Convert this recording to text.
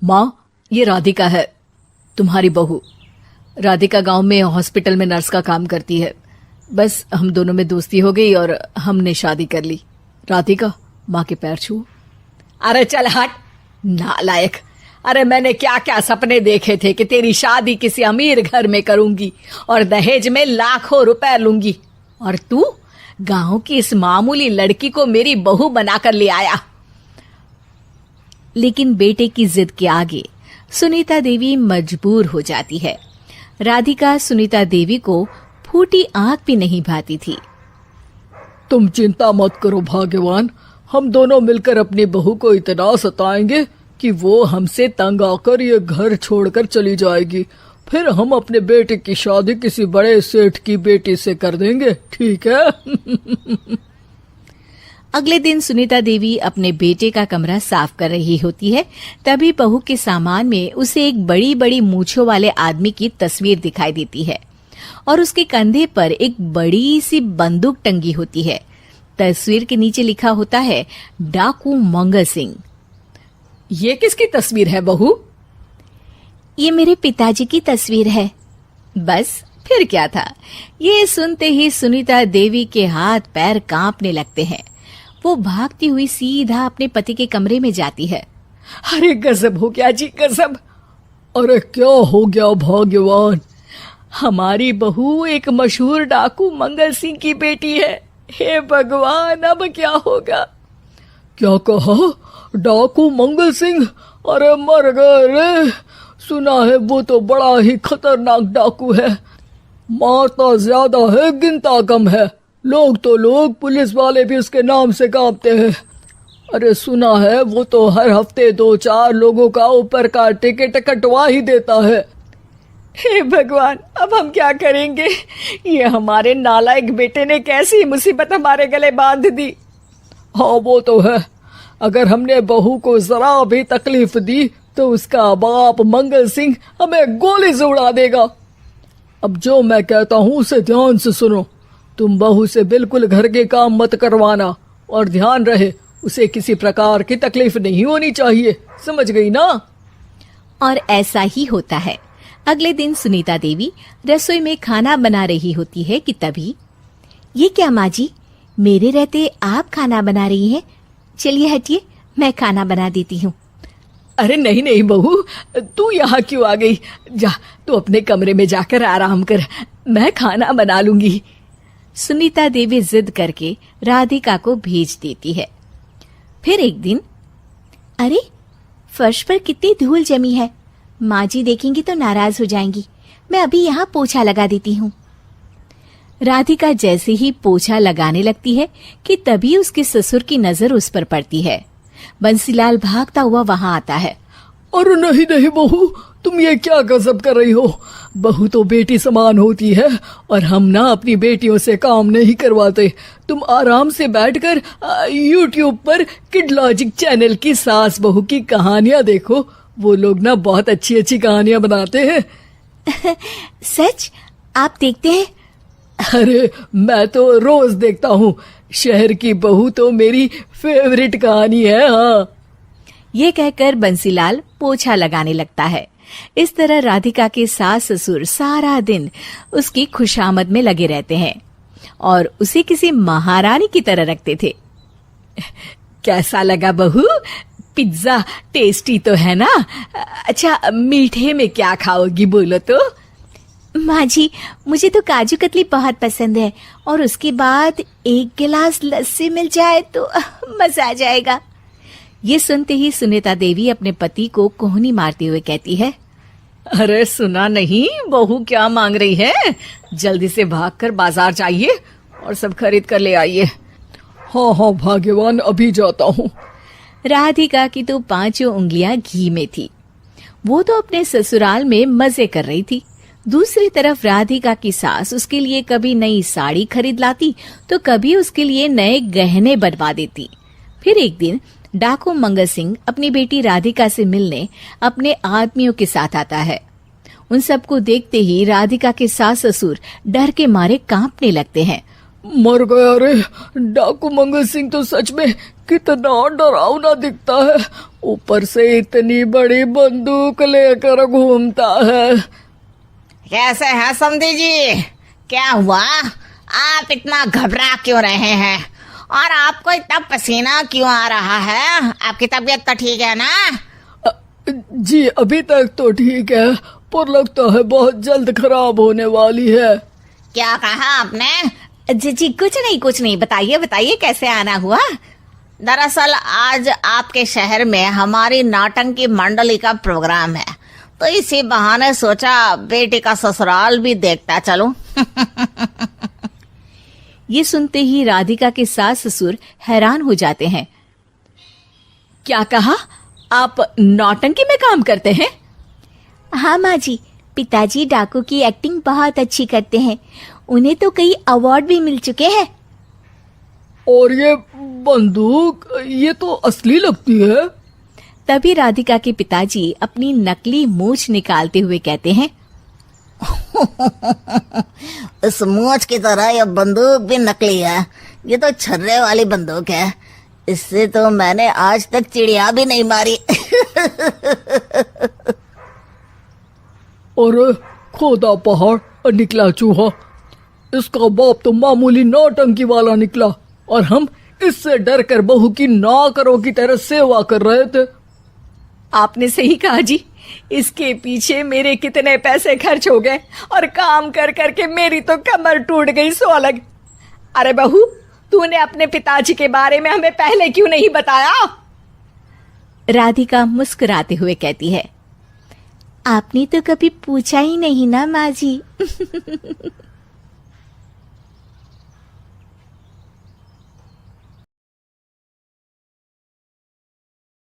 माँ, ये राधिका है, तुम्हारी बहू। राधिका गांव में हॉस्पिटल में नर्स का काम करती है। बस हम दोनों में दोस्ती हो गई और हमने शादी कर ली। राधिका, माँ के पैर छू। अरे चल हट नालायक। अरे मैंने क्या क्या सपने देखे थे कि तेरी शादी किसी अमीर घर में करूंगी और दहेज में लाखों रुपए लूंगी, और तू गांव की इस मामूली लड़की को मेरी बहू बनाकर ले आया। लेकिन बेटे की जिद के आगे सुनीता देवी मजबूर हो जाती है। राधिका सुनीता देवी को फूटी आंख भी नहीं भाती थी। तुम चिंता मत करो भाग्यवान, हम दोनों मिलकर अपनी बहू को इतना सताएंगे कि वो हमसे तंग आकर ये घर छोड़कर चली जाएगी। फिर हम अपने बेटे की शादी किसी बड़े सेठ की बेटी से कर देंगे, ठीक है? अगले दिन सुनीता देवी अपने बेटे का कमरा साफ कर रही होती है। तभी बहू के सामान में उसे एक बड़ी बड़ी मूंछों वाले आदमी की तस्वीर दिखाई देती है और उसके कंधे पर एक बड़ी सी बंदूक टंगी होती है। तस्वीर के नीचे लिखा होता है डाकू मंगल सिंह। ये किसकी तस्वीर है बहू? ये मेरे पिताजी की तस्वीर है। बस फिर क्या था। ये सुनते ही सुनीता देवी के हाथ पैर कांपने लगते हैं। वो भागती हुई सीधा अपने पति के कमरे में जाती है। अरे गजब हो गया जी, गजब। अरे क्या हो गया भाग्यवान? हमारी बहू एक मशहूर डाकू मंगल सिंह की बेटी है। हे भगवान, अब क्या होगा? क्या कहा? डाकू मंगल सिंह? अरे मर गए रे। सुना है वो तो बड़ा ही खतरनाक डाकू है, मारता ज्यादा है गिनता कम है। लोग पुलिस वाले भी उसके नाम से कांपते हैं। अरे सुना है वो तो हर हफ्ते 2-4 लोगों का ऊपर का टिकट कटवा ही देता है। हे भगवान, अब हम क्या करेंगे? ये हमारे नालायक बेटे ने कैसी मुसीबत हमारे गले बांध दी। हाँ वो तो है, अगर हमने बहू को जरा भी तकलीफ दी तो उसका बाप मंगल सिंह हमें गोली से उड़ा देगा। अब जो मैं कहता हूँ उसे ध्यान से सुनो। तुम बहू से बिल्कुल घर के काम मत करवाना, और ध्यान रहे उसे किसी प्रकार की तकलीफ नहीं होनी चाहिए, समझ गई ना? और ऐसा ही होता है। अगले दिन सुनीता देवी रसोई में खाना बना रही होती है कि तभी, ये क्या माँ जी, मेरे रहते आप खाना बना रही हैं? चलिए हटिए, मैं खाना बना देती हूँ। अरे नहीं नहीं बहू, तू यहाँ क्यों आ गई? जा, तू अपने कमरे में जाकर आराम कर, मैं खाना बना लूंगी। सुनीता देवी जिद करके राधिका को भेज देती है। फिर एक दिन, अरे फर्श पर कितनी धूल जमी है, माँ जी देखेंगी तो नाराज हो जाएंगी, मैं अभी यहाँ पोछा लगा देती हूँ। राधिका जैसे ही पोछा लगाने लगती है कि तभी उसके ससुर की नजर उस पर पड़ती है। बंसीलाल भागता हुआ वहां आता है। अरे नहीं नहीं बहू, तुम ये क्या गजब कर रही हो? बहू तो बेटी समान होती है, और हम ना अपनी बेटियों से काम नहीं करवाते। तुम आराम से बैठकर YouTube पर किड लॉजिक चैनल की सास बहू की कहानियां देखो। वो लोग ना बहुत अच्छी अच्छी कहानियां बनाते हैं। सच? आप देखते हैं? अरे मैं तो रोज देखता हूँ। शहर की बहू तो मेरी फेवरेट कहानी है। हाँ, ये कहकर बंसीलाल पोछा लगाने लगता है। इस तरह राधिका के सास ससुर सारा दिन उसकी खुशामद में लगे रहते हैं और उसे किसी महारानी की तरह रखते थे। कैसा लगा बहू? पिज्जा टेस्टी तो है ना? अच्छा, मीठे में क्या खाओगी बोलो तो? माँ जी, मुझे तो काजू कतली बहुत पसंद है, और उसके बाद 1 गिलास लस्सी मिल जाए तो मजा आ जाएगा। ये सुनते ही सुनीता देवी अपने पति को कोहनी मारते हुए कहती है, अरे सुना नहीं, बहू क्या मांग रही है? जल्दी से भागकर बाजार जाइए और सब खरीद कर ले आइए। हाँ हाँ भाग्यवान, अभी जाता हूँ। राधिका की तो 5 उंगलियां घी में थी। वो तो अपने ससुराल में मजे कर रही थी। दूसरी तरफ राधिका की सास उसके लिए कभी नई साड़ी खरीद लाती तो कभी उसके लिए नए गहने बनवा देती। फिर एक दिन डाकू मंगल सिंह अपनी बेटी राधिका से मिलने अपने आदमियों के साथ आता है। उन सबको देखते ही राधिका के सास ससुर डर के मारे कांपने लगते हैं। मर गया रे। डाकू मंगल सिंह तो सच में कितना डरावना दिखता है, ऊपर से इतनी बड़ी बंदूक लेकर घूमता है। कैसे हैं समधी जी? क्या हुआ? आप इतना घबरा क्यों रहे हैं? और आपको इतना पसीना क्यों आ रहा है? आपकी तबीयत तो ठीक है ना? जी अभी तक तो ठीक है, पर लगता है बहुत जल्द खराब होने वाली है। क्या कहा आपने? जी कुछ नहीं, बताइए बताइए कैसे आना हुआ। दरअसल आज आपके शहर में हमारी नाटंकी मंडली का प्रोग्राम है, तो इसी बहाने सोचा बेटी का ससुराल भी देखता चलूं। ये सुनते ही राधिका के सास ससुर हैरान हो जाते हैं। क्या कहा? आप नौटंकी में काम करते हैं? हाँ माँ जी, पिताजी डाकू की एक्टिंग बहुत अच्छी करते हैं, उन्हें तो कई अवार्ड भी मिल चुके हैं। और ये बंदूक, ये तो असली लगती है। तभी राधिका के पिताजी अपनी नकली मूंछ निकालते हुए कहते हैं, इस मूंछ की तरह यह बंदूक भी नकली है। ये तो छर्रे वाली बंदूक है, इससे तो मैंने आज तक चिड़िया भी नहीं मारी। और खोदा पहाड़ निकला चूहा। इसका बाप तो मामूली नौटंकी वाला निकला, और हम इससे डर कर बहू की नौकरों की तरह सेवा कर रहे थे। आपने सही कहा जी, इसके पीछे मेरे कितने पैसे खर्च हो गए, और काम कर करके मेरी तो कमर टूट गई सो अलग। अरे बहू, तूने अपने पिताजी के बारे में हमें पहले क्यों नहीं बताया? राधिका मुस्कुराते हुए कहती है, आपने तो कभी पूछा ही नहीं ना माँ जी।